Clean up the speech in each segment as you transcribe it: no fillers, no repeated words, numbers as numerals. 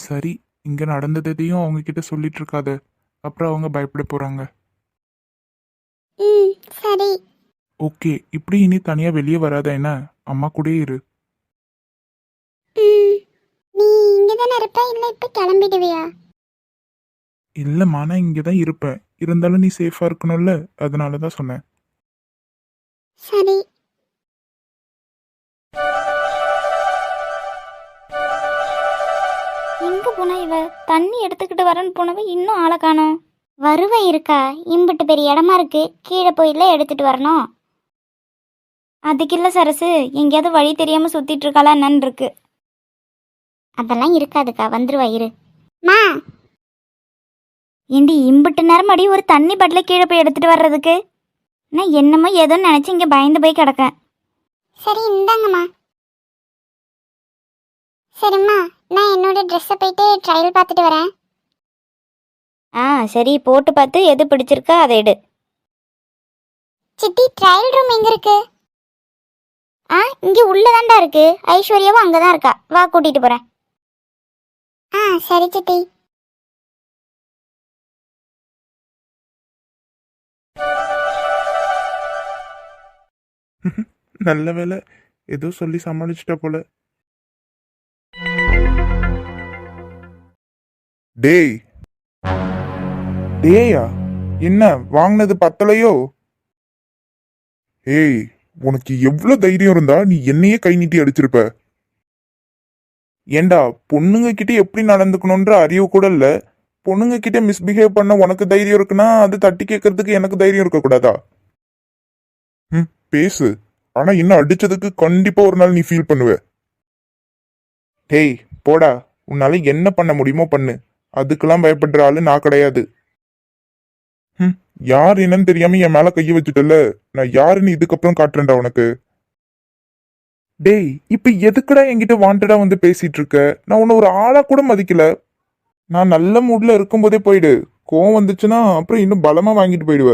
சரி, இங்க நடந்ததையும் அவங்க கிட்ட சொல்லிட்டு இருக்காத. அப்புறம் அவங்க பயப்பட போறாங்க. ம் சரி. ஓகே, இப்படி இனி தனியா வெளியே வராத என்ன? அம்மா கூடயே இரு. ம் நீ இங்கே தானே இருப்ப இல்லை இப்போ கிளம்பிடுவியா? இல்லம்மா, நான் இங்கே தான் இருப்பேன். இருந்தாலும் நீ சேஃபா இருக்கணும்ல, அதனால தான் சொன்னேன். சரி. எங்க போனா இவ? தண்ணி எடுத்துக்கிட்டு வரேன்னு போனவ இன்னும் ஆளை காணோம். வருவ இருக்கா? இம்பிட்டு பெரிய இடமா இருக்கு, கீழே போயில எடுத்துட்டு வரணும். அதுக்கு இல்ல சரசு, எங்கேயாவது வழி தெரியாம சுத்திட்டு இருக்காளா என்னன்னு இருக்கு. அதெல்லாம் இருக்காதுக்கா, வந்துருவா இரு. மா ஏண்டி இம்பிட்டு நேரம் அடி ஒரு தண்ணி பாட்டில கீழே போய் எடுத்துட்டு வர்றதுக்கு? நான் என்னமோ ஏதோ நினைச்சு இங்க பயந்து போய் கிடக்கேன். சரி இந்தாங்கம்மா. சரிம்மா, நான் என்னோட ட்ரெஸ்ஸை போயிட்டு ட்ரையல் பார்த்துட்டு வரேன். ஆ சரி, போட்டு பார்த்து எது பிடிச்சிருக்கா அதை எடு. சித்தி, ட்ரையல் ரூம் எங்கே இருக்கு? ஆ இங்க உள்ளதாண்டா இருக்கு. ஐஸ்வர்யாவும் அங்கதான் இருக்கா, வா கூட்டிட்டு போறேன். ஆ சரி சித்தி. நல்ல வேலை, ஏதோ சொல்லி சமாளிச்சிட்ட போல. டேய். டேயா, என்ன வாங்கினது பத்தலையோ? ஏய், உனக்கு எவ்வளவு தைரியம் இருந்தா நீ என்னையே கை நீட்டி அடிச்சிருப்ப? ஏண்டா, பொண்ணுங்க கிட்ட எப்படி நடந்துக்கணும்ன்ற அறிவு கூட இல்ல. பொண்ணுங்க கிட்ட மிஸ்பிஹேவ் பண்ண உனக்கு தைரியம் இருக்குன்னா அது தட்டி கேட்கறதுக்கு எனக்கு தைரியம் இருக்க கூடாதா? ம், பேசு. ஆனா என்ன அடிச்சதுக்கு கண்டிப்பா ஒரு நாள் நீ ஃபீல் பண்ணுவ. டேய், போடா. உன்னால என்ன பண்ண முடியுமோ பண்ணு. அதுக்கெல்லாம் பயப்படுற ஆளு நான் கிடையாது. ம், யார் என்னன்னு தெரியாம என் மேல கைய வச்சுட்டல. நான் யாருன்னு இதுக்கப்புறம் காட்டுறேன்டா உனக்கு. டேய், இப்ப எதுக்குடா என்கிட்ட வாண்டடா வந்து பேசிட்டு இருக்க? நான் உன்னை ஒரு ஆளா கூட மதிக்கல. நான் நல்ல மூட்ல இருக்கும்போதே போயிடு. கோவம் வந்துச்சுன்னா அப்புறம் இன்னும் பலமா வாங்கிட்டு போயிடுவ.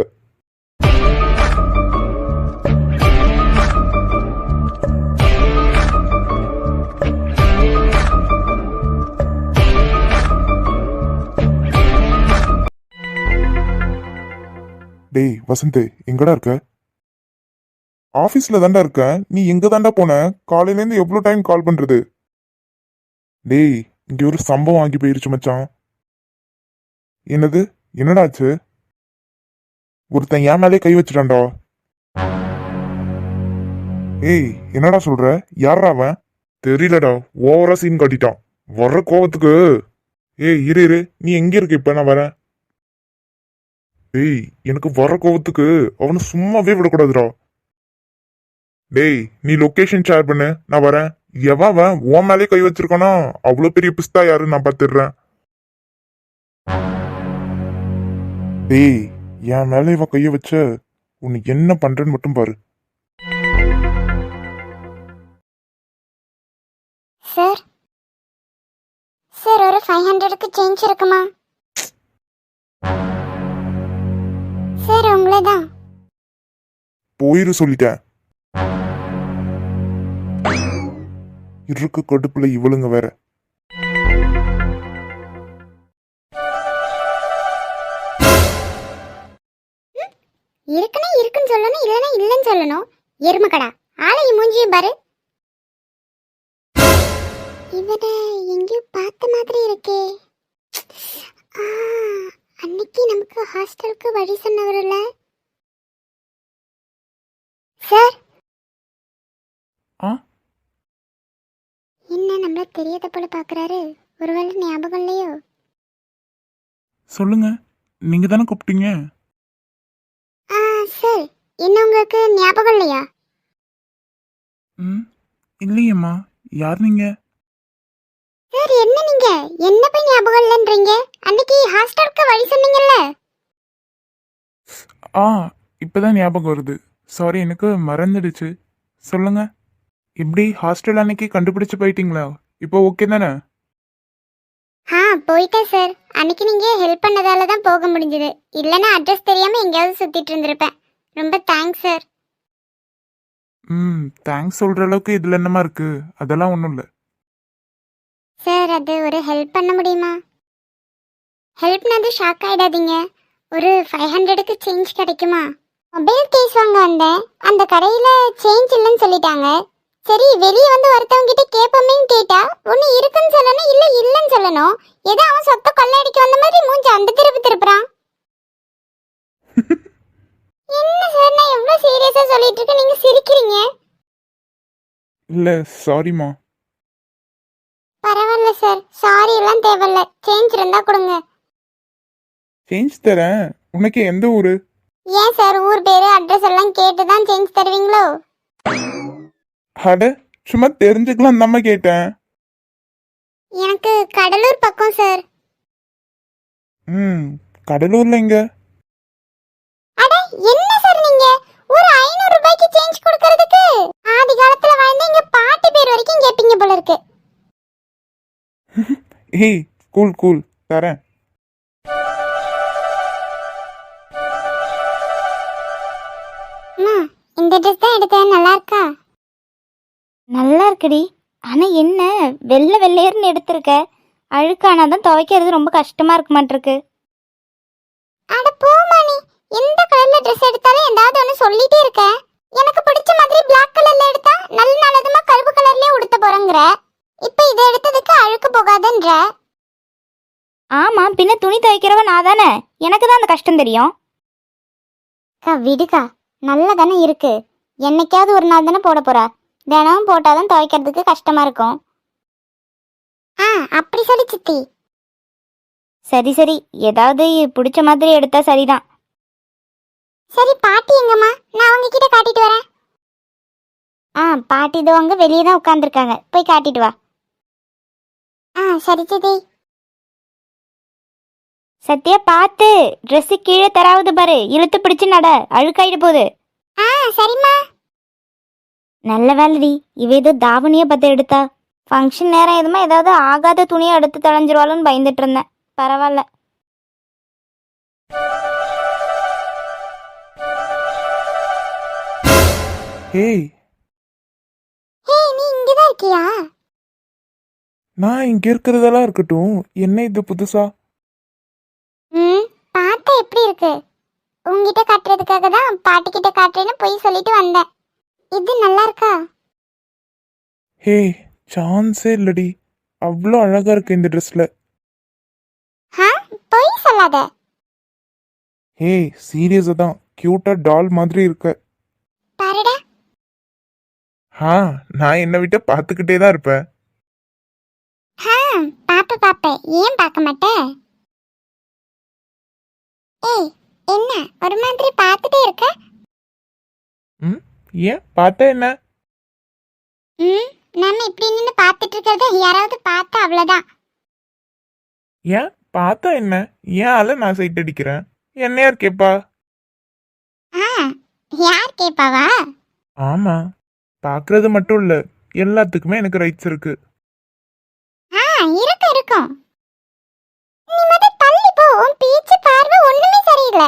டேய் வசந்த், எங்கடா இருக்க? ஆபீஸ்ல தாண்டா இருக்கேன். நீ எங்க தாண்டா போன? காலையில இருந்து எவ்வளவு டைம் கால் பண்றது? டேய், இங்க ஒரு சம்பவம் ஆகி போயிருச்சு மச்சான். என்னது? என்னடாச்சு? ஒருத்தன் என் மேலே கை வச்சுட்டான்டா. ஏய், என்னடா சொல்ற? யாரா அவன்? தெரியலடா, ஓவரா சீன் காட்டிட்டான். வர்ற கோவத்துக்கு. ஏய் இரு இரு, நீ எங்க இருக்க? இப்ப நான் வரேன். டேய், எனக்கு வர கோவத்துக்கு அவனை சும்மாவே விடக்கூடாதுடா. டேய், நீ லொகேஷன் ஷேர் பண்ணு, நான் வரேன். எவன் அவன் உன் மேலே கை வச்சிருக்கானா? அவ்வளவு பெரிய பிஸ்தா யாரு நான் பாத்துடுறேன். டேய், என் மேல இவன் கைய வச்ச உன்னை என்ன பண்றேன்னு மட்டும் பாரு. சார் சார், ஒரு 500க்கு சேஞ்ச் இருக்குமா? சார் உங்களை தான். போயிரு சொல்லிட்டேன். இருக்கு கடுப்புல இவளுங்க வேற. இருக்குன்னா இருக்குன்னு சொல்லணும், இல்லைன்னா இல்லைன்னு சொல்லணும். எருமக்கடா, ஆளையும் மூஞ்சியும் பாரு. இவனை எங்கேயோ பார்த்த மாதிரி இருக்கே. ஆ, அன்னைக்கு நமக்கு ஹாஸ்டலுக்கு வழி சொன்னவர்ல. சார். ஆ? என்ன நம்மள தெரியாத போல பாக்குறாரு? ஒருவேளை ஞாபகம் இல்லையோ? சொல்லுங்க, நீங்க தானே கூப்பிட்டீங்க? ஆ சார், என்ன உங்களுக்கு ஞாபகம் இல்லையா? ம், இல்லையம்மா. யார் நீங்க? சார், என்ன நீங்க என்ன போய் ஞாபகம் இல்லைன்றீங்க? அன்னைக்கு ஹாஸ்டலுக்கு வழி சொன்னீங்கல்ல. ஆ, இப்பதான் ஞாபகம் வருது. சாரி, எனக்கு மறந்துடுச்சு. சொல்லுங்க. எப்படி ஹாஸ்டல் அன்னைக்கு கண்டுபிடிச்சு போயிட்டீங்களா? இப்போ ஓகே தானே? ஆ போயிட்டேன் சார். அன்னைக்கு நீங்க ஹெல்ப் பண்ணதால தான் போக முடிஞ்சது. இல்லைன்னா அட்ரஸ் தெரியாம எங்கேயாவது சுத்திட்டு இருந்திருப்பேன். ரொம்ப தேங்க்ஸ் சார். ம், தேங்க்ஸ் சொல்ற அளவுக்கு இதுல என்னமா இருக்கு? அதெல்லாம் ஒன்றும் இல்லை. சார் அது ஒரு ஹெல்ப் பண்ண முடியுமா? ஹெல்ப்னது ஷாக் ஆயிடாதீங்க. ஒரு 500க்கு சேஞ்ச் கிடைக்குமா? மொபைல் கேஸ் வாங்க வந்தேன். அந்த கடையில் சேஞ்ச் இல்லைன்னு சொல்லிட்டாங்க. சரி வெளியே வந்து ஒருத்தவங்க கிட்ட கேட்போமேன்னு கேட்டா ஒன்று இருக்குன்னு சொல்லணும், இல்லை இல்லைன்னு சொல்லணும். ஏதோ அவன் சொத்தை கொள்ளையடிக்க வந்த மாதிரி மூஞ்சி அந்த திருப்புறான். என்ன சார் நான் எவ்வளோ சீரியஸாக சொல்லிட்டு இருக்கேன், நீங்கள் சிரிக்கிறீங்க. இல்ல சாரிம்மா. பரவாயில்ல சார், சாரி எல்லாம் தேவையில்ல. சேஞ்ச் இருந்தா கொடுங்க. சேஞ்ச் தரேன். உனக்கு எந்த ஊரு? ஏன் சார் ஊர் பேரு அட்ரஸ் எல்லாம் கேட்டு தான் சேஞ்ச் தருவீங்களோ? அட சும்மா தெரிஞ்சுக்கலாம் நம்ம கேட்டேன். எனக்கு கடலூர் பக்கம் சார். கடலூர்ல எங்க? அட என்ன சார் நீங்க ஒரு 500 ரூபாய்க்கு சேஞ்ச் கொடுக்கிறதுக்கு ஆதி காலத்துல வாழ்ந்த எங்க பாட்டி பேர் வரைக்கும் கேப்பீங்க போல இருக்கு. ஏய் கூல் கூல் தரேன். இந்த ட்ரெஸ் தான் எடுத்தேன், நல்லா இருக்கா? நல்லா இருக்குடி. ஆனால் என்ன வெள்ளை வெள்ளையர்னு எடுத்திருக்க? அழுக்கானாதான் துவைக்கிறது ரொம்ப கஷ்டமா இருக்க மாட்டிருக்கு. அட போமா நீ, எந்த கலர்ல ட்ரெஸ் எடுத்தாலும் ஏதாவது ஒன்று சொல்லிட்டே இருக்க. எனக்கு பிடிச்ச மாதிரி பிளாக் கலர்ல எடுத்தா நல்லதுமா கருப்பு கலர்லயே உடுத்த போறேங்கிற. இப்போ இதை எடுத்ததுக்கு அழுக்கு போகாதுன்ற. ஆமாம், பின்ன துணி துவைக்கிறவ நான் தானே, எனக்கு தான் அந்த கஷ்டம் தெரியும். விடுக்கா, நல்லா தானே இருக்கு. என்னைக்காவது ஒரு நாள் தானே போட போறா. தினமும் போட்டாதான் துவைக்கிறதுக்கு கஷ்டமா இருக்கும். அப்படி சொல்லி சித்தி. சரி சரி, ஏதாவது பிடிச்ச மாதிரி எடுத்தா சரிதான். சரி பாட்டி எங்கம்மா? நான் அவங்க கிட்ட காட்டிட்டு வரேன். பாட்டி இதோ அங்க வெளியே தான் உட்காந்துருக்காங்க, போய் காட்டிட்டு வா. சரி சித்தி. சத்யா பார்த்து, ட்ரெஸ்ஸு கீழே தராவது பாரு, இழுத்து பிடிச்சு நட, அழுக்காயிட்டு போகுது. சரிம்மா. நல்ல வேலைடி, இவ ஏதோ தாவணியை பற்றி எடுத்தா. ஃபங்க்ஷன் நேரம் எதுவுமே ஏதாவது ஆகாத துணியை எடுத்து தொலைஞ்சிருவாளுன்னு பயந்துட்டு இருந்தேன். பரவாயில்ல. ஏய் நீ இங்கதான் இருக்கியா? நான் இங்க இருக்கிறதெல்லாம் இருக்கட்டும், என்ன இது புதுசா? பார்த்தா எப்படி இருக்கு? உங்ககிட்ட காட்டுறதுக்காக தான் பாட்டி கிட்ட காட்டுறேன்னு போய் சொல்லிட்டு வந்தேன். இது நல்லா இருக்கா? ஹே சான்ஸே இல்லடி, அவ்வளோ அழகா இருக்கு இந்த ட்ரெஸ்ல. போய் சொல்லாத. ஹே சீரியஸா தான், கியூட்டா டால் மாதிரி இருக்க. பாருடா. நான் என்னை விட்ட பார்த்துக்கிட்டே தான் இருப்பேன். பாப்ப ஏன் பார்க்க மாட்டேன்? ஏய் என்ன ஒரு மாதிரி பார்த்துட்டே இருக்க? ஏன் பார்த்தா என்ன? நம்ம இப்படி நின்று பார்த்துட்டு இருக்கிறத யாராவது பார்த்தா அவ்வளோதான். ஏன் பார்த்தா என்ன? ஏன் ஆள நான் சைட் அடிக்கிறேன், என்ன யார் கேப்பா? யார் கேட்பாவா? ஆமா, பார்க்கறது மட்டும் இல்ல, எல்லாத்துக்குமே எனக்கு ரைட்ஸ் இருக்கு. இருக்கும். நீ மொத தள்ளி போ, உன் பேச்சு பார்வை ஒண்ணுமே சரியில்லை.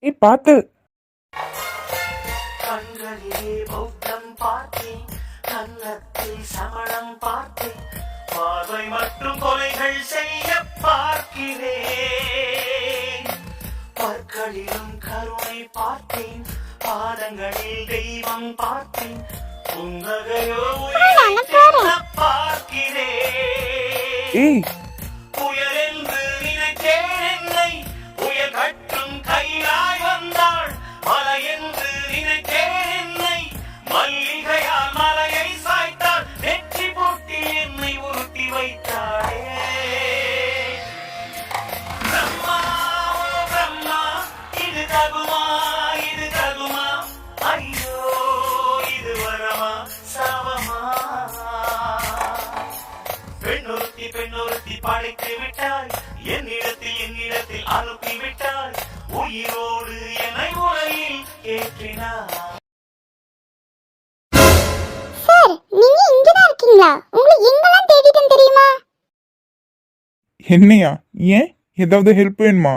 நீ பார்த்து கண்களிலே பௌத்தம் பார்த்தேன், கன்னத்தில் சமணம் பார்த்தேன், பார்வை மற்றும் கொலைகள் செய்ய பார்க்கிறேன். பற்களிலும் கருணை பார்த்தேன், பாதங்களில் தெய்வம் பார்த்தேன், புன்னகையோ பார்க்கிறேன். புயல் என்று நினைத்தேன் என்னை, புயல் கட்டும் கையாய் வந்தாள். மலை என்று நினைத்தேன் என்னை, மல்லிகையால் மலையை சாய்த்தாள். நெற்றி போட்டி என்னை உருட்டி வைத்தாளே. பிரம்மா ஓ பிரம்மா, இது தகுமா இது தகுமா? ஐயோ இது வரமா சாவமா? பெண்ணொருத்தி படைத்து விட்டாய், என்னிடத்தில் அனுப்பி விட்டாய். உயிரோடு என்னை உலகில் ஏற்றினார். சார் நீங்க இங்கதான் இருக்கீங்களா? உங்களை எங்கெல்லாம் தேடிட்டேன் தெரியுமா? என்னையா? ஏன் ஏதாவது ஹெல்ப் வேணுமா?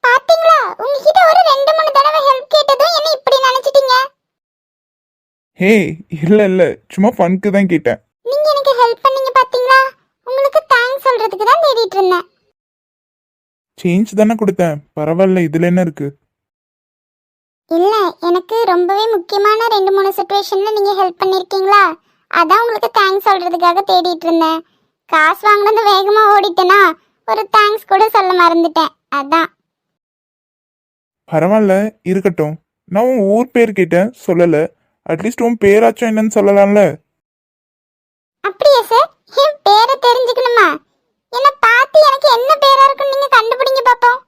பாத்தீங்களா, உங்ககிட்ட ஒரு 2-3 தடவை ஹெல்ப் கேட்டதும் என்ன இப்படி நினைச்சிட்டீங்க. ஹே இல்ல சும்மா ஃபனுக்கு தான் கேட்டேன். நீங்க எனக்கு ஹெல்ப் பண்ணீங்க பாத்தீங்களா? உங்களுக்கு தேங்க்ஸ் சொல்றதுக்கு தான் தேடிட்டு இருந்தேன். சேஞ்ச் தானே கொடுத்தேன், பரவாயில்ல, இதுல என்ன இருக்கு? இல்ல, எனக்கு ரொம்பவே முக்கியமான 2-3 சிச்சுவேஷன்ல நீங்க ஹெல்ப் பண்ணிருக்கீங்களா, அதான் உங்களுக்கு தேங்க்ஸ் சொல்றதுக்காக தேடிட்டு இருந்தேன். காசு வாங்கினது வேகமா ஓடிட்டேனா, ஒரு தேங்க்ஸ் கூட சொல்ல மறந்துட்டேன், அதான். பரவாயில்ல, இருக்கட்டும். நான் உன் ஊர் பேர் கேட்டேன், சொல்லல. அட்லீஸ்ட் உன் பேராச்சும் என்னன்னு சொல்லலாம்ல. அப்படியா சார்? என் பேரை தெரிஞ்சுக்கணுமா? என்ன பார்த்து எனக்கு என்ன பேரா இருக்குன்னு நீங்க கண்டுபிடிங்க பாப்போம்.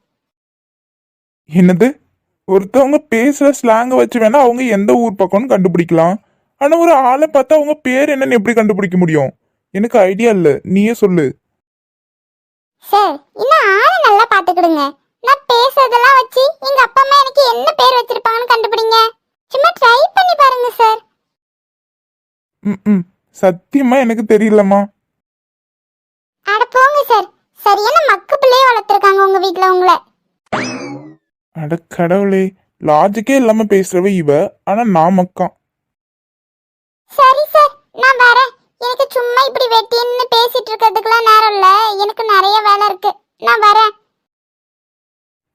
என்னது? ஒருத்தவங்க பேசுற ஸ்லாங்க வச்சு வேணா அவங்க எந்த ஊர் பக்கம்னு கண்டுபிடிக்கலாம். ஆனா ஒரு ஆளை பார்த்தா அவங்க பேர் என்னன்னு எப்படி கண்டுபிடிக்க முடியும்? எனக்கு ஐடியா இல்ல, நீயே சொல்லு. சார், இன்னும் ஆளை நல்லா பாத்துக்கிடுங்க. நான் பேசுறதெல்லாம் வச்சு எங்க அப்பா அம்மா எனக்கு என்ன பேர் வச்சிருப்பாங்கன்னு கண்டுபிடிங்க. சும்மா ட்ரை பண்ணி பாருங்க சார். ம் சத்தியமா எனக்கு தெரியலம்மா. அட போங்க சார், சரியான மக்கு பிள்ளைய வளர்த்துருக்காங்க உங்க வீட்ல உங்களை. அட கடவுளே, லாஜிக்கே இல்லாம பேசுறவ இவ, ஆனா நான் மக்கான். சரி சார், நான் வரேன். எனக்கு சும்மா இப்படி வெட்டின்னு பேசிட்டு இருக்கிறதுக்குலாம் நேரம் இல்ல, எனக்கு நிறைய வேலை இருக்கு. நான் வரேன்.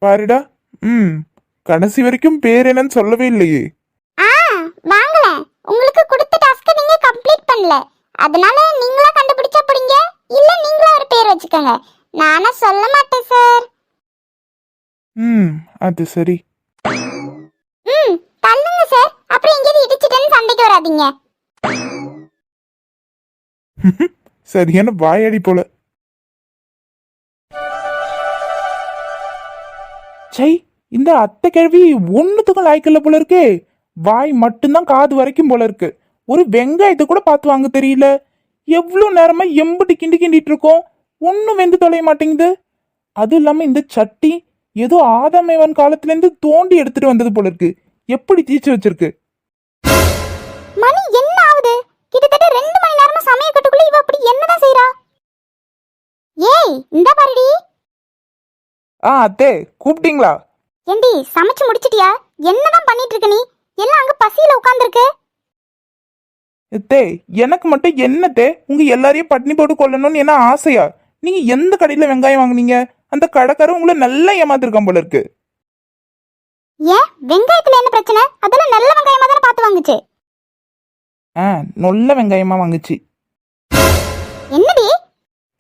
பாருடா, கடைசி வரைக்கும் பேர் என்னன்னு சொல்லவே இல்லையே. வாங்கல, உங்களுக்கு கொடுத்த டாஸ்க் நீங்க கம்ப்ளீட் பண்ணல, அதனால நீங்களா கண்டுபிடிச்சா பிடிங்க, இல்ல நீங்களா ஒரு பேர் வச்சுக்கோங்க. நானா சொல்ல மாட்டேன் சார். அது சரி. தள்ளுங்க சார், அப்புறம் எங்கேயாவது இடிச்சிட்டேன்னு சண்டைக்கு வராதீங்க. சரியான வாயாடி போல. சை, இந்த அத்தை கேள்வி ஒண்ணுத்துக்கும் லாய்க்கல போல இருக்கே. வாய் மட்டும்தான் காது வரைக்கும் போல இருக்கு. ஒரு வெங்காயத்தை கூட பார்த்து வாங்க தெரியல. எவ்வளவு நேரமா எம்புட்டு கிண்டிட்டு இருக்கோம், ஒன்னும் வெந்து தொலைய மாட்டேங்குது. அது இல்லாம இந்த சட்டி ஏதோ ஆதாமேவன் காலத்துல இருந்து தோண்டி எடுத்துட்டு வந்தது போல இருக்கு. எப்படி தீச்சு வச்சிருக்கு. மணி என்ன ஆகுது? கிட்டத்தட்ட 2 மணி நேரமா சமையல் கட்டுக்குள்ள இவ அப்படி என்னதான் செய்றா? ஏய், இந்த பாருடி. அத்தே கூப்பிட்டீங்களா? ஏண்டி, சமைச்சு முடிச்சிட்டியா? என்னதான் பண்ணிட்டு இருக்க நீ? எல்லாம் அங்க பசியில உட்கார்ந்திருக்கு. தே, எனக்கு மட்டும் என்னத்தே உங்க எல்லாரையும் பட்னி போட்டு கொல்லணும்னு என்ன ஆசையா? நீங்க எந்த கடையில வெங்காயம் வாங்குனீங்க? அந்த கடைக்காரர் உங்களை நல்லா ஏமாத்திருக்கான் போல இருக்கு. ஏன், வெங்காயத்துல என்ன பிரச்சனை? அதெல்லாம் நல்ல வெங்காயமா தானே பார்த்து வாங்குச்சு. நல்ல வெங்காயமா வாங்குச்சு. என்னடி?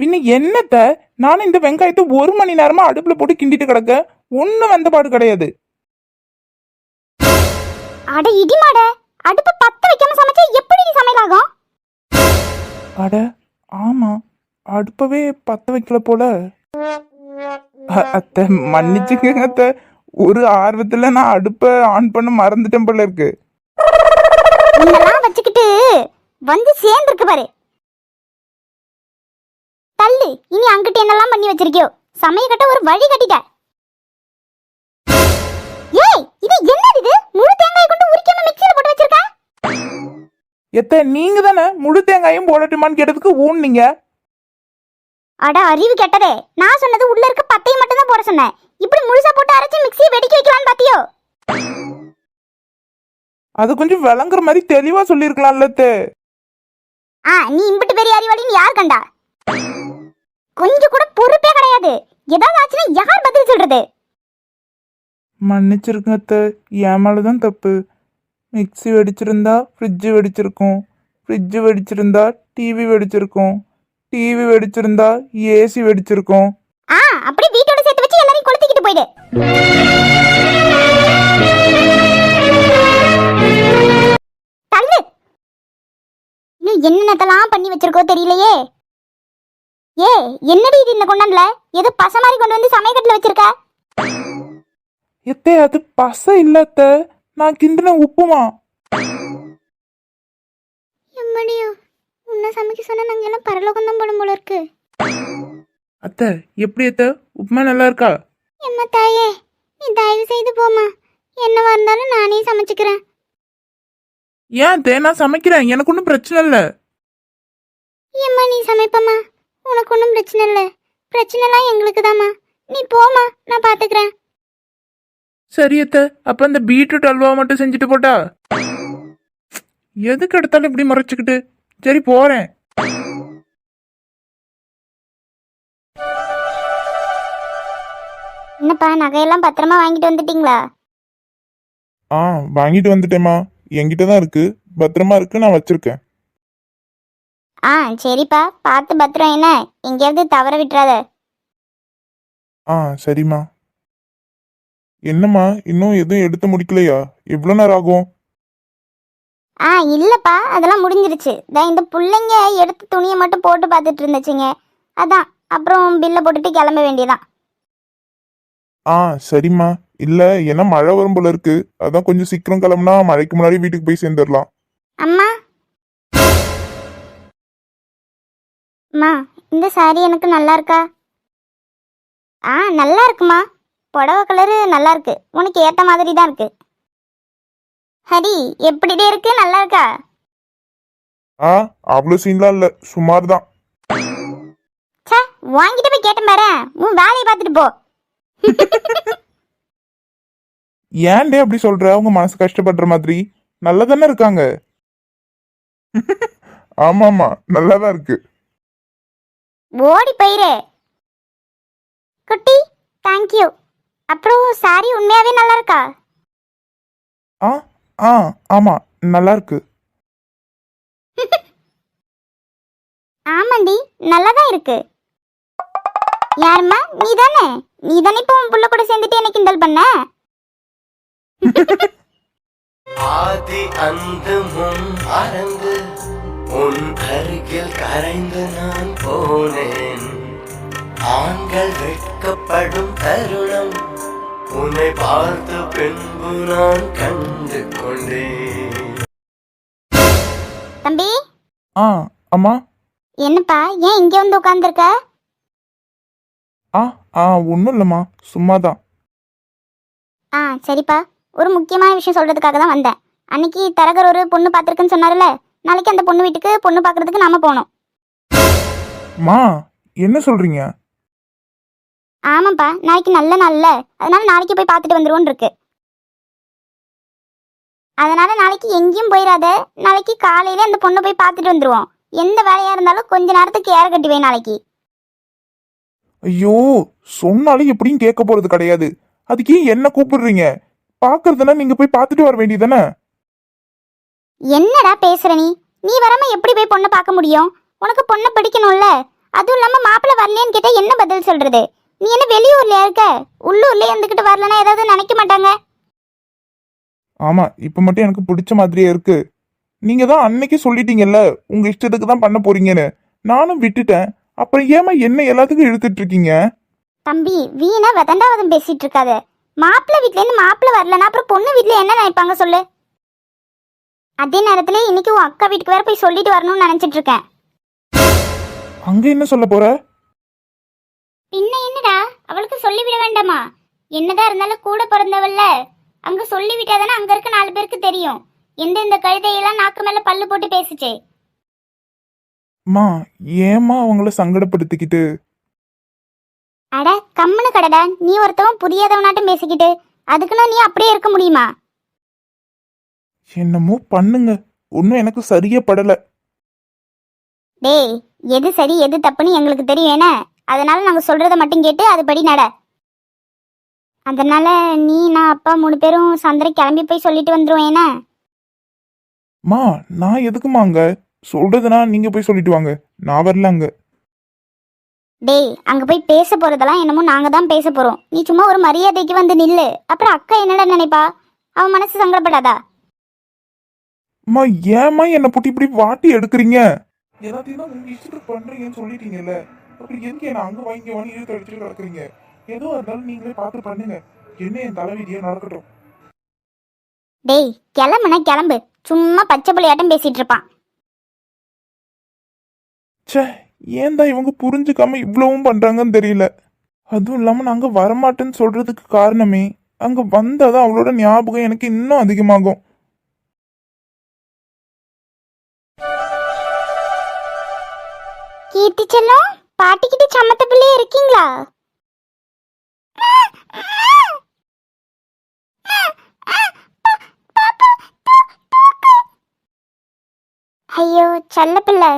பின்ன என்னத்த, நானும் இந்த வெங்காயத்தை 1 மணி நேரமா அடுப்புல போட்டு கிண்டிட்டு கிடக்க, ஒன்னும் வந்த பாடு கிடையாது. அட இடிமாட, அடுப்பு பத்த வைக்காம சமைச்சா எப்படி நீ சமையலாகும்? அட ஆமா, அடுப்பவே பத்த வைக்கல போல. அத்தை மன்னிச்சுக்கங்க அத்தை, ஒரு ஆர்வத்துல நான் அடுப்பை ஆன் பண்ண மறந்துட்டேன் போல இருக்கு. இதெல்லாம் வச்சுக்கிட்டு வந்து சேர்ந்துருக்கு பாரு. தள்ளு, இனி அங்கிட்டு என்னெல்லாம் பண்ணி வச்சிருக்கியோ, சமையக்கட்ட ஒரு வழி கட்டிட்ட. ஏய், இது என்னது? இது முழு தேங்காய் கொண்டு உரிக்காம மிக்ஸில போட்டு வச்சிருக்க. எத்த நீங்க தானே முழு தேங்காயும் போடட்டுமான்னு கேட்டதுக்கு ஊன்னீங்க. அட அறிவு கெட்டதே, நான் சொன்னது உள்ள இருக்க பத்தையும் மட்டும் தான் போட சொன்னேன். இப்படி முழுசா போட்டு அரைச்சு மிக்ஸியை வெடிக்க வைக்கலான்னு பாத்தியோ? அது கொஞ்சம் விளங்குற மாதிரி தெளிவா சொல்லிருக்கலாம்ல. நீ இம்பிட்டு பெரிய அறிவாளின்னு யார் கண்டா? கொஞ்சம் கூட பொறுப்பே கிடையாது. ஏதாவது ஆச்சுன்னா யார் பதில் சொல்றது? மன்னிச்சிருங்க அத்தை, என் மேலதான் தப்பு. மிக்ஸி வெடிச்சிருந்தா ஃப்ரிட்ஜு வெடிச்சிருக்கும், ஃப்ரிட்ஜு வெடிச்சிருந்தா டிவி வெடிச்சிருக்கும், டிவி வெடிச்சிருந்தா ஏசி வெடிச்சிருக்கும். அப்படி வீட்டோட சேர்த்து வச்சு எல்லாரையும் கொளுத்திக்கிட்டு போயிடு. தள்ளு. இன்னும் என்னென்னதெல்லாம் பண்ணி வச்சிருக்கோ தெரியலையே. என்னடி இது இந்த கொண்டான்ல? ஏதோ பச மாதிரி கொண்டு வந்து சமையக்கட்டுல வச்சிருக்க. எத்தே, அது பச இல்ல அத்தை, நான் கிண்டின உப்புமா. எம்மடியோ, உன்னை சமைக்க சொன்னா நாங்க எல்லாம் பரலோகம் தான் போடும் போல இருக்கு. அத்தை எப்படி அத்தை, உப்புமா நல்லா இருக்கா? எம்மா தாயே, நீ தயவு செய்து போமா. என்னவா இருந்தாலும் நானே சமைச்சுக்கிறேன். ஏன் அத்தை, நான் சமைக்கிறேன், எனக்கு ஒன்றும் பிரச்சனை இல்லை. ஏம்மா நீ சமைப்பம்மா, உனக்கு ஒன்றும் பிரச்சனை இல்லை. பிரச்சனைலாம் எங்களுக்கு தாம்மா. நீ போமா, நான் பார்த்துக்கிறேன். சரி அத்தை, அப்ப அந்த பீட்ரூட் அல்வா மட்டும் செஞ்சுட்டு போட்டா? எதுக்கு எடுத்தாலும் இப்படி மறைச்சுக்கிட்டு? சரி போறேன். என்னப்பா நகையெல்லாம் பத்திரமா வாங்கிட்டு வந்துட்டீங்களா? ஆ வாங்கிட்டு வந்துட்டேம்மா. என்கிட்ட தான் இருக்கு, பத்திரமா இருக்கு, நான் வச்சிருக்கேன். ஆ சரிப்பா, பார்த்து பத்திரம் என்ன, எங்கேயாவது தவற விட்டுறாத. ஆ சரிம்மா. என்னம்மா இன்னும் எதுவும் எடுத்து முடிக்கலையா? எவ்வளோ நேரம் ஆகும்? ஆ இல்லப்பா, அதெல்லாம் முடிஞ்சிருச்சு. இந்த பிள்ளைங்க எடுத்து துணியை மட்டும் போட்டு பார்த்துட்டு இருந்துச்சுங்க, அதான் அப்புறம் பில்லை போட்டுட்டு கிளம்ப வேண்டியதான். ஆ சரிம்மா. இல்ல ஏன்னா மழை வரும் போல இருக்கு, அதான் கொஞ்சம் சீக்கிரம் கிளம்புனா மழைக்கு முன்னாடி வீட்டுக்கு போய் சேர்ந்துடலாம். அம்மா அம்மா, இந்த சாரி எனக்கு நல்லா இருக்கா? ஆ நல்லா இருக்குமா, புடவை கலரு நல்லா இருக்கு, உனக்கு ஏற்ற மாதிரி தான் இருக்கு. ஹரி எப்படிடே இருக்கு, நல்லா இருக்கா? ஆ அவ்வளோ சீன்லாம் இல்ல, சுமார் தான். சே, வாங்கிட்டு போய் கேட்டேன் பாரு, உன் வேலையை பார்த்துட்டு போ. ஏன்டே அப்படி சொல்ற? அவங்க மனசு கஷ்டப்படுற மாதிரி நல்லா தானே இருக்காங்க. ஆமாமா, நல்லாதான் இருக்கு. ஓடி போயிரு குட்டி, தேங்க்யூ. அப்புறம் சாரி உண்மையாவே நல்லா இருக்கா? ஆ ஆ ஆமா, நல்லா இருக்கு. ஆமாண்டி, நல்லா தான் இருக்கு. யாரும்மா, நீதானே? நீதானே இப்போ உன் புள்ள கூட சேர்ந்துட்டு எனக்கு கிண்டல் பண்ண? ஆதி அந்தமும் மறந்து உன் அருகில் கரைந்து நான் போனேன். ஆண்கள் வெட்கப்படும் தருணம் உன்னை பார்த்த பின்பு நான் கண்டு கொண்டேன். தம்பி, ஆ அம்மா. என்னப்பா ஏன் இங்க வந்து உட்கார்ந்துருக்க? ஆ ஆ ஒன்றும் இல்லைம்மா, சும்மாதான். ஆ சரிப்பா, ஒரு முக்கியமான விஷயம் சொல்றதுக்காக தான் வந்தேன். அன்னைக்கு தரகர் ஒரு பொண்ணு பார்த்துருக்குன்னு சொன்னார்ல, நாளைக்கு அந்த பொண்ணு வீட்டுக்கு பொண்ணு பார்க்கறதுக்கு நாம போகணும். மா என்ன சொல்றீங்க? ஆமாப்பா, நாளைக்கு நல்ல நாள்ல, அதனால நாளைக்கு போய் பார்த்துட்டு வந்துருவோன்னு இருக்கு. அதனால நாளைக்கு எங்கேயும் போயிடாத, நாளைக்கு காலையில அந்த பொண்ணை போய் பார்த்துட்டு வந்துருவோம். எந்த வேலையா இருந்தாலும் கொஞ்ச நேரத்துக்கு ஏற கட்டி வை நாளைக்கு. ஐயோ, சொன்னாலும் எப்படியும் கேட்க போறது கிடையாது. அதுக்கு ஏன் என்ன கூப்பிடுறீங்க? பாக்குறதுனா நீங்க போய் பார்த்துட்டு வர வேண்டியதானே? என்னடா பேசுற நீ? நீ வராம எப்படி போய் பொண்ணை பார்க்க முடியும்? உனக்கு பொண்ணை பிடிக்கணும்ல. அதுவும் இல்லாம மாப்பிள்ளை வரலையேன்னு கேட்டா என்ன பதில் சொல்றது? நீ என்ன வெளியூர்லயா இருக்க? உள்ளூர்லயே இருந்துகிட்டு வரலன்னா ஏதாவது நினைக்க மாட்டாங்க? ஆமா, இப்ப மட்டும் எனக்கு பிடிச்ச மாதிரியே இருக்கு. நீங்க தான் அன்னைக்கு சொல்லிட்டீங்கல்ல உங்க இஷ்டத்துக்கு தான் பண்ண போறீங்கன்னு, நானும் விட்டுட்டேன். அப்புறம் ஏமா என்ன எல்லாத்துக்கும் இழுத்துட்டு இருக்கீங்க? தம்பி, வீணா வெதண்டாவதம் பேசிட்டு இருக்காத. மாப்பிள்ளை வீட்ல இருந்து மாப்பிள்ளை வரலன்னா அப்புறம் பொண்ணு வீட்ல என்ன நினைப்பாங்க சொல்லு? அதே நேரத்துல இன்னைக்கு உன் அக்கா வீட்டுக்கு வேற போய் சொல்லிட்டு வரணும்னு நினைச்சிட்டு இருக்கேன். அங்க என்ன சொல்ல போற? பின்ன என்னடா, அவளுக்கு சொல்லிவிட வேண்டாமா? என்னதான் இருந்தாலும் கூட பிறந்தவள்ல, அங்க சொல்லிவிட்டாதானே அங்க இருக்க 4 பேருக்கு தெரியும் எந்தெந்த கழுதையெல்லாம் நாக்கு மேல பல்லு போட்டு பேசுச்சே. மா ஏமா அவங்கள சங்கடப்படுத்திக்கிட்டு? அட கம்முனு கடடா, நீ ஒருத்தவன் புரியாதவனாட்டம் பேசிக்கிட்டு அதுக்குன்னு நீ அப்படியே இருக்க முடியுமா? என்னமோ பண்ணுங்க, ஒன்னும் எனக்கு சரியா படல. டேய், எது சரி எது தப்புன்னு எங்களுக்கு தெரியும் என்ன, அதனால நாங்க சொல்றத மட்டும் கேட்டு அதுபடி நட. அதனால நீ நான் அப்பா 3 பேரும் சந்திர கிளம்பி போய் சொல்லிட்டு வந்துருவோம் என்ன? மா நான் எதுக்குமா அங்க? சொல்றதுனா நீங்க போய் சொல்லிட்டு வாங்க, நான் வரல அங்க. டேய், அங்க போய் பேச போறதெல்லாம் என்னமோ நாங்க தான் பேச போறோம். நீ சும்மா ஒரு மரியாதைக்கு வந்து நில்லு. அப்புறம் அக்கா என்னடா நினைப்பா? அவன் மனசு சங்கடப்படாதா? அம்மா ஏமா என்ன போட்டு இப்படி வாட்டி எடுக்கிறீங்க? எல்லாத்தையும் தான் உங்க இஷ்டத்துக்கு பண்றீங்கன்னு சொல்லிட்டீங்கல்ல, அப்புறம் எதுக்கு என்ன அங்க வாங்கி வாங்கி இழுத்து அடிச்சுட்டு கிடக்குறீங்க? ஏதோ இருந்தாலும் நீங்களே பார்த்து பண்ணுங்க, என்ன என் தலைவிதியா நடக்கட்டும். டேய், கிளம்புனா கிளம்பு, சும்மா பச்சை புள்ளையாட்டம் பேசிட்டு இருப்பான். ச்சே, ஏன் தான் இவங்க புரிஞ்சுக்காம இவ்வளவும் பண்றாங்கன்னு தெரியல. அதுவும் இல்லாம நாங்க வரமாட்டேன்னு சொல்றதுக்கு காரணமே, அங்க வந்தாதான் அவளோட ஞாபகம் எனக்கு இன்னும் அதிகமாகும். கீர்த்தி செல்லம், பாட்டிக்கிட்ட சமத்த பிள்ளையே இருக்கீங்களா? ஐயோ செல்ல பிள்ளை,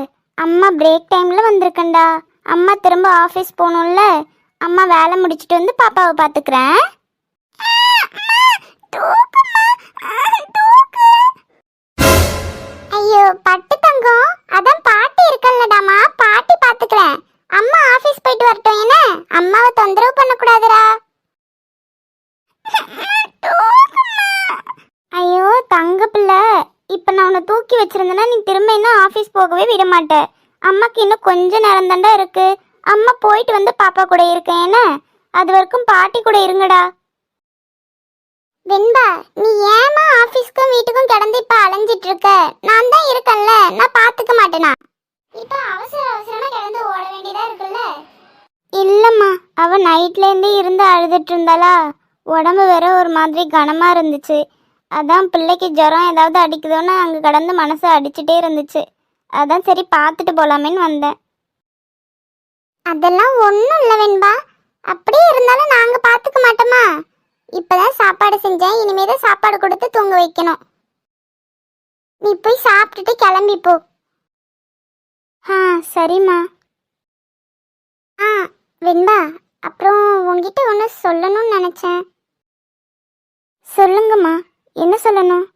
அம்மா பிரேக் டைம்ல வந்திருக்கேன்டா. அம்மா திரும்ப ஆஃபீஸ் போகணும்ல. அம்மா வேலை முடிச்சிட்டு வந்து பாப்பாவை பார்த்துக்கிறேன். ஐயோ பட்டு தங்கம், அதான் பாட்டி இருக்கல்லடாமா, பாட்டி பார்த்துக்கிறேன். அம்மா ஆஃபீஸ் போயிட்டு வரட்டும். என்ன அம்மாவை தொந்தரவு பண்ணக்கூடாதுடா. ஐயோ தங்க பிள்ளை, இப்போ நான் உன்னை தூக்கி வச்சிருந்தேன்னா நீ திரும்ப இன்னும் ஆஃபீஸ் போகவே விட மாட்டேன். அம்மாக்கு இன்னும் கொஞ்ச நேரம் தாண்டா இருக்கு. அம்மா போயிட்டு வந்து பாப்பா கூட இருக்கேன். என்ன அது வரைக்கும் பாட்டி கூட இருங்கடா. வெண்பா, நீ ஏமா ஆஃபீஸ்க்கும் வீட்டுக்கும் கிடந்து இப்ப அலைஞ்சிட்டு இருக்க? நான் தான் இருக்கேன்ல, நான் பாத்துக்க மாட்டேனா? இப்ப அவசர அவசரமா கிடந்து ஓட வேண்டியதா இருக்குல்ல. இல்லம்மா, அவ நைட்ல இருந்தே இருந்து அழுதுட்டு இருந்தாளா. உடம்பு வேற ஒரு மாதிரி கனமா இருந்துச்சு. அதான் பிள்ளைக்கு ஜுரம் ஏதாவது அடிக்குதோன்னு அங்கே கடந்து மனசு அடிச்சுட்டே இருந்துச்சு. அதான் சரி பார்த்துட்டு போலாமேன்னு வந்தேன். அதெல்லாம் ஒன்றும் இல்லை வெண்பா, அப்படியே இருந்தாலும் நாங்கள் பார்த்துக்க மாட்டோமா? இப்போதான் சாப்பாடு செஞ்சேன், இனிமே தான் சாப்பாடு கொடுத்து தூங்க வைக்கணும். நீ போய் சாப்பிட்டுட்டு கிளம்பி போ. ஆ சரிம்மா. ஆ வெண்பா, அப்புறம் உங்ககிட்ட ஒன்று சொல்லணும்னு நினச்சேன். சொல்லுங்கம்மா, என்ன சொல்லணும்?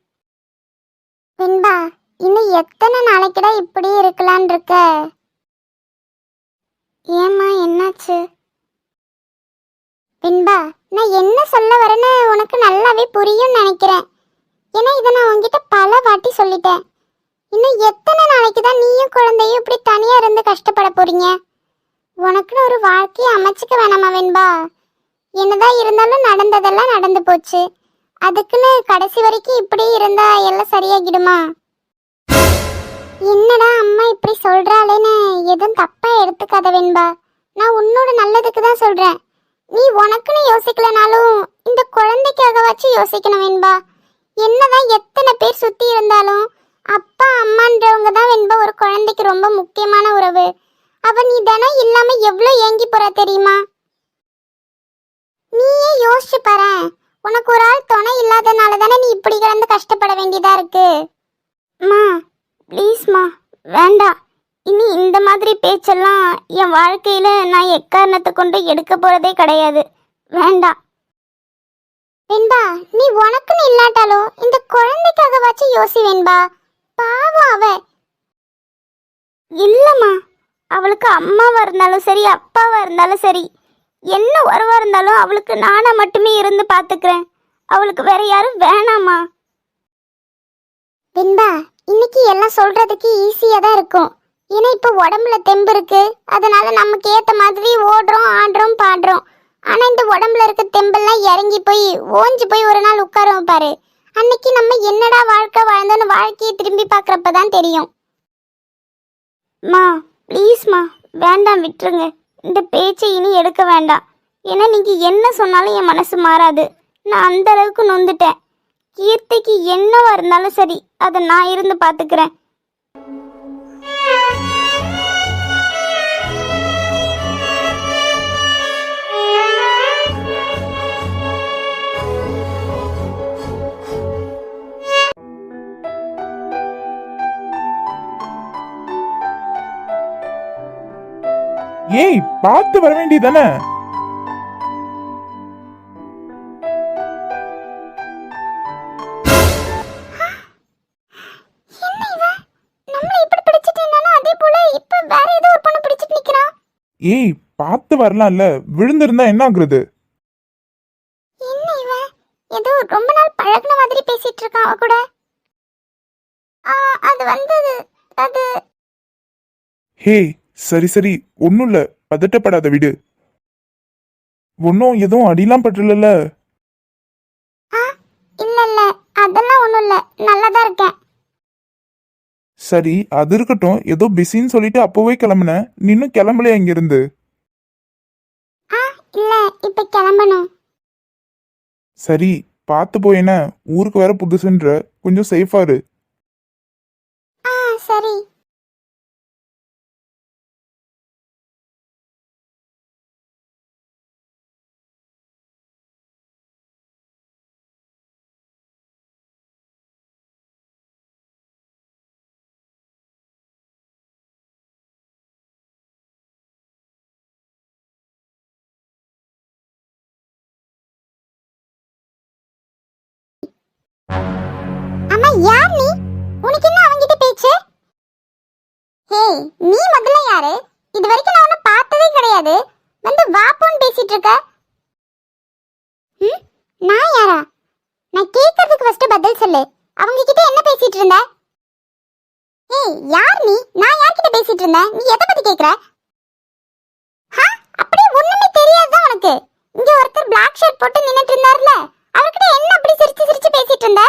வெண்பா, இன்னும் எத்தனை நாளைக்குடா இப்படி இருக்கலான் இருக்க? ஏம்மா என்னாச்சு? வெண்பா, நான் என்ன சொல்ல வரேன்னு உனக்கு நல்லாவே புரியும்னு நினைக்கிறேன். ஏன்னா இதை நான் உங்ககிட்ட பல வாட்டி சொல்லிட்டேன். இன்னும் எத்தனை நாளைக்கு தான் நீயும் குழந்தையும் இப்படி தனியா இருந்து கஷ்டப்பட போறீங்க? உனக்குன்னு ஒரு வாழ்க்கையை அமைச்சுக்க வேணாமா வெண்பா? என்னதான் இருந்தாலும் நடந்ததெல்லாம் நடந்து போச்சு. அதுக்குன்னு கடைசி வரைக்கும் இப்படி இருந்தா எல்லாம் சரியாகிடுமா? என்னடா அம்மா இப்படி சொல்றாளேன்னு எதுவும் தப்பா எடுத்துக்காத வெண்பா. நான் உன்னோட நல்லதுக்கு தான் சொல்றேன். நீ உனக்குன்னு யோசிக்கலனாலும் இந்த குழந்தைக்காகவாச்சும் யோசிக்கணும் வெண்பா. என்னதான் எத்தனை பேர் சுத்தி இருந்தாலும் அப்பா அம்மான்றவங்க தான் வெண்பா ஒரு குழந்தைக்கு ரொம்ப முக்கியமான உறவு. அவ நீ தினம் இல்லாம எவ்வளவு ஏங்கி போற தெரியுமா? நீயே யோசிச்சு பாரு. உனக்கு ஒரு ஆள் துணை இல்லாதனால தானே நீ இப்படி கிடந்து கஷ்டப்பட வேண்டியதா இருக்கு. மா ப்ளீஸ்மா, வேண்டாம். இனி இந்த மாதிரி பேச்செல்லாம் என் வாழ்க்கையில நான் எக்காரணத்தை கொண்டு எடுக்க போறதே கிடையாது. வேண்டாம் வெண்பா. நீ உனக்குன்னு இல்லாட்டாலும் இந்த குழந்தைக்காகவாச்சும் யோசி வெண்பா. பாவம் அவ. இல்லம்மா, அவளுக்கு அம்மாவா இருந்தாலும் சரி அப்பாவா இருந்தாலும் சரி, என்ன உறவா இருந்தாலும் அவளுக்கு நானா மட்டுமே இருந்து பாத்துக்கிறேன். அவளுக்கு வேற யாரும் வேணாமா? வெண்பா, இன்னைக்கு எல்லாம் சொல்றதுக்கு ஈஸியா தான் இருக்கும். ஏன்னா இப்ப உடம்புல தெம்பு இருக்கு, அதனால நமக்கு ஏத்த மாதிரி ஓடுறோம் ஆடுறோம் பாடுறோம். ஆனா இந்த உடம்புல இருக்க தெம்பெல்லாம் இறங்கி போய் ஓஞ்சு போய் ஒரு நாள் உட்காருவோம் பாரு. அன்னைக்கு நம்ம என்னடா வாழ்க்கை வாழ்ந்தோன்னு வாழ்க்கையை திரும்பி பாக்குறப்பதான் தெரியும். மா ப்ளீஸ்மா, வேண்டாம், விட்டுருங்க. இந்த பேச்சை இனி எடுக்க வேண்டாம். ஏன்னா நீங்க என்ன சொன்னாலும் என் மனசு மாறாது. நான் அந்த அளவுக்கு நொந்துட்டேன். கீர்த்திக்கு என்னவா இருந்தாலும் சரி, அதை நான் இருந்து பாத்துக்கிறேன். ஏய், பார்த்து வர வேண்டியதானே? ஏய், பார்த்து வரலாம்ல, விழுந்திருந்தா என்ன ஆகுறது? என்ன இவன் ஏதோ ரொம்ப நாள் பழகுன மாதிரி பேசிட்டு இருக்கான் அவ கூட. அது வந்து அது ஹே, சரி சரி, ஒன்னும் இல்ல, பதட்டப்படாத, விடு. ஒன்னும் எதுவும் அடிலாம் பற்றல. இல்ல இல்ல, அதெல்லாம் ஒண்ணும் இல்ல, நல்லாதான் இருக்கேன். சரி, அது இருக்கட்டும். ஏதோ பிஸின்னு சொல்லிட்டு அப்பவே கிளம்புன, நீனும் கிளம்பலையா இங்கிருந்து? இல்ல, இப்ப கிளம்பணும். சரி, பார்த்து போய். என்ன, ஊருக்கு வேற புதுசுன்ற, கொஞ்சம் சேஃபா இரு. சரி. அம்மா யார் நீ? உனக்கு என்ன அவங்கிட்ட பேச்சு? ஹே, நீ முதல்ல யாரு? இது வரைக்கும் நான் உன்னை பார்த்ததே கிடையாது. வந்து வாப்போன்னு பேசிட்டு இருக்க. நான் யாரா? நான் கேட்கறதுக்கு ஃபர்ஸ்ட் பதில் சொல்லு. அவங்க கிட்ட என்ன பேசிட்டு இருந்த? ஏய், யார் நீ? நான் யார்கிட்ட பேசிட்டு இருந்தேன்? நீ எதை பத்தி கேக்குற? அப்படியே ஒண்ணுமே தெரியாதுதான் உனக்கு. இங்க ஒருத்தர் பிளாக் ஷர்ட் போட்டு நின்னுட்டு இருந்தார்ல, அவர்கிட்ட என்ன அப்படி சிரிச்சு சிரிச்சு பேசிட்டு இருந்த?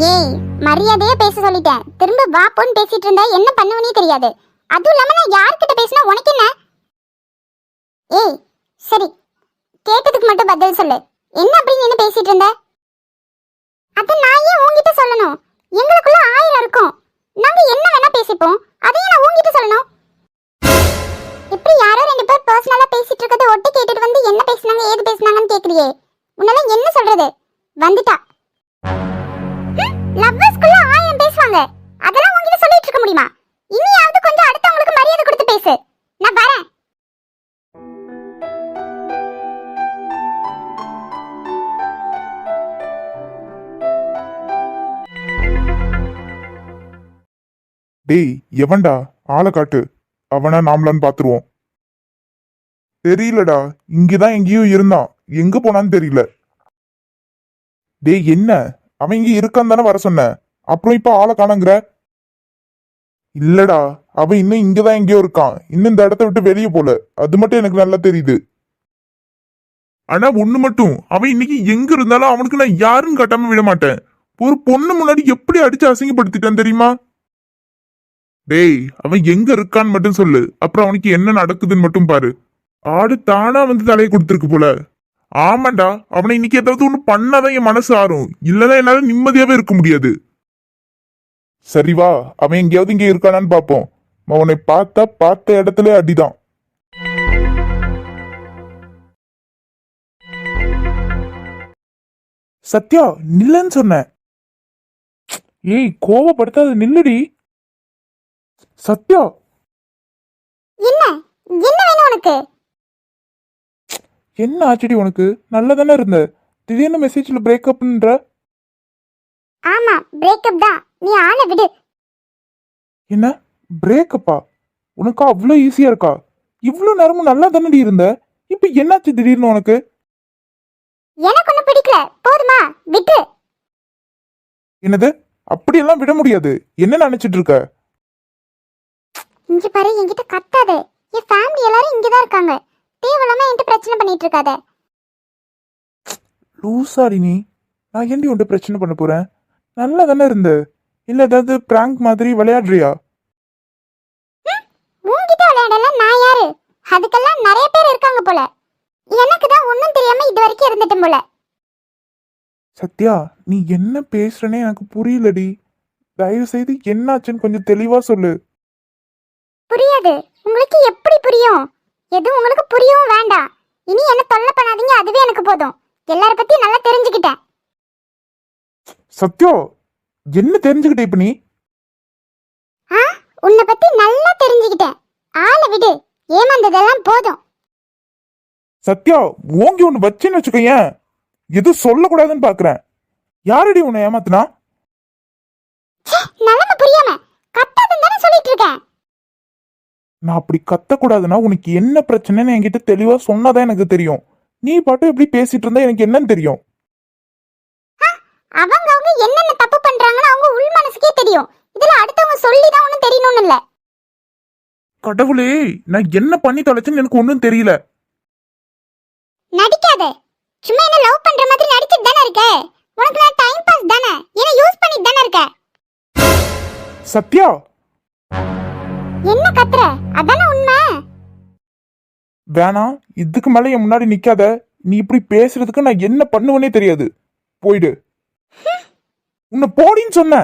ஏய், மரியாதையா பேச சொல்லிட்டேன். திரும்ப வா போன்னு பேசிட்டு இருந்தா என்ன பண்ணுவனே தெரியாது. அதுவும் இல்லாம நான் யார்கிட்ட பேசினா உனக்கு என்ன? ஏய் சரி, கேட்டதுக்கு மட்டும் பதில் சொல்லு. என்ன அப்படி நின்னு பேசிட்டு இருந்த? அது நான் ஏன் உன்கிட்ட சொல்லணும்? எங்களுக்குள்ள 1000 இருக்கும். நாங்க என்ன வேணா பேசிப்போம். அதையும் நான் உன்கிட்ட சொல்லணும்? இப்படி யாரோ 2 பேர் பர்சனலா பேசிட்டு இருக்கதை ஒட்டி கேட்டுட்டு வந்து என்ன பேசுனாங்க ஏது பேசுனாங்கன்னு கேக்குறியே, உன்னால என்ன சொல்றது? வந்துட்டா. லவ்வர்ஸ்க்குள்ள 1000 பேசுவாங்க. அதெல்லாம் உன்கிட்ட சொல்லிட்டு இருக்க முடியுமா? இனியாவது கொஞ்சம் அடுத்தவங்களுக்கு மரியாதை கொடுத்து பேசு. நான் வரேன். டேய் எவன்டா? ஆளை காட்டு. அவனா நாமளான்னு பாத்துருவோம். தெரியலடா, இங்கதான் எங்கேயோ இருந்தான். எங்க போனான்னு தெரியல. டேய் என்ன, அவன் இங்க இருக்கான் தானே வர சொன்ன. அப்புறம் இப்ப ஆளை காணங்கிற? இல்லடா, அவன் இன்னும் இங்கதான் எங்கேயோ இருக்கான். இன்னும் இந்த இடத்த விட்டு வெளியே போல. அது மட்டும் எனக்கு நல்லா தெரியுது. ஆனா ஒண்ணு மட்டும், அவன் இன்னைக்கு எங்க இருந்தாலும் அவனுக்கு நான் யாருன்னு காட்டாம விட மாட்டேன். ஒரு பொண்ணு முன்னாடி எப்படி அடிச்சு அசிங்கப்படுத்திட்டான் தெரியுமா? டேய், அவன் எங்க இருக்கான்னு மட்டும் சொல்லு. அப்புறம் அவனுக்கு என்ன நடக்குதுன்னு மட்டும் பாரு. ஆடு தானா வந்து தலையை கொடுத்துருக்கு போல. ஆமாண்டா, அவனை இன்னைக்கு ஏதாவது ஒண்ணு பண்ணாதான் என் மனசு ஆறும். இல்லதான் என்னால நிம்மதியாவே இருக்க முடியாது. சரி வா, அவன் எங்கேயாவது இங்க இருக்கானான்னு பாப்போம். அவனை பார்த்த இடத்துல அடிதான். சத்யா நில்லன்னு சொன்ன. ஏய் கோவப்படுத்தாத, நில்லுடி. சத்யா என்ன என்ன வேணும் உனக்கு? என்ன ஆச்சுடி உனக்கு? நல்லதானே இருந்த, திடீர்னு மெசேஜ்ல பிரேக்கப்ன்ற. ஆமா பிரேக்கப் தான். நீ ஆளை விடு. என்ன பிரேக்கப்பா? உனக்கு அவ்வளோ ஈஸியா இருக்கா? இவ்வளோ நேரமும் நல்லா தானடி இருந்த. இப்ப என்னாச்சு திடீர்னு உனக்கு? எனக்கு ஒண்ணு பிடிக்கல, போதுமா? விட்டு. என்னது? அப்படியெல்லாம் விட முடியாது. என்ன நினைச்சிட்டு இருக்க? இங்க பாரு, என்கிட்ட கத்தாத. என் ஃபேமிலி எல்லாரும் இங்கதான் இருக்காங்க. தேவையில்லாம என்கிட்ட பிரச்சனை பண்ணிட்டு இருக்காத. லூசாடி நீ. நான் ஏண்டி உன்ட்ட பிரச்சனை பண்ண போறேன்? நல்லா தானே இருந்த. இல்ல ஏதாவது பிராங்க் மாதிரி விளையாடுறியா? உன்கிட்ட விளையாடலாம் நான் யாரு? அதுக்கெல்லாம் நிறைய பேர் இருக்காங்க போல. எனக்கு தான் ஒன்னும் தெரியாம இது வரைக்கும் இருந்துட்டும் போல. சத்யா, நீ என்ன பேசுறனே எனக்கு புரியலடி. தயவு செய்து என்னாச்சுன்னு கொஞ்சம் தெளிவா சொல்லு. புரியாது. உங்களுக்கு எப்படி புரியும்? எதுவும் உங்களுக்கு புரியவும் வேண்டாம். இனி என்ன தொல்லை பண்ணாதீங்க, அதுவே எனக்கு போதும். எல்லார பத்தி நல்லா தெரிஞ்சுக்கிட்டேன். சத்யா, என்ன தெரிஞ்சுக்கிட்ட இப்ப நீ? உன்னை பத்தி நல்லா தெரிஞ்சுக்கிட்டேன். ஆளை விடு. ஏமாந்ததெல்லாம் போதும். சத்யா, ஓங்கி ஒண்ணு வச்சுன்னு வச்சுக்கோயேன். எதுவும் சொல்லக்கூடாதுன்னு பாக்குறேன். யாரடி உன்னை ஏமாத்துனா? நிலைமை புரியாம கத்தாதுன்னு தானே சொல்லிட்டு இருக்கேன். நான் அப்படி கத்தக்கூடாதுன்னா உனக்கு என்ன பிரச்சனைன்னு என்கிட்ட தெளிவா சொன்னாதான் எனக்கு தெரியும். நீ பாட்டு எப்படி பேசிட்டு இருந்தா எனக்கு என்னன்னு தெரியும். அவங்க என்னென்ன தப்பு பண்றாங்கன்னு அவங்க உள் மனசுக்கே தெரியும். இதுல அடுத்தவங்க சொல்லிதான் ஒண்ணும் தெரியணும்னு இல்ல. கடவுளே, நான் என்ன பண்ணி தொலைச்சேன்னு எனக்கு ஒன்னும் தெரியல. நடிக்காத. சும்மா என்ன லவ் பண்ற மாதிரி நடிச்சிட்டு தானே இருக்க. உனக்கு நான் டைம் பாஸ் தானே, என்ன யூஸ் பண்ணிட்டு தானே இருக்க. சத்யா, என்ன கத்துற? அதானே உண்மை. வேணாம், இதுக்கு மேல என் முன்னாடி நிக்காத. நீ இப்படி பேசுறதுக்கு நான் என்ன பண்ணுவேனே தெரியாது. போயிடு. உன்னை போடின்னு சொன்ன.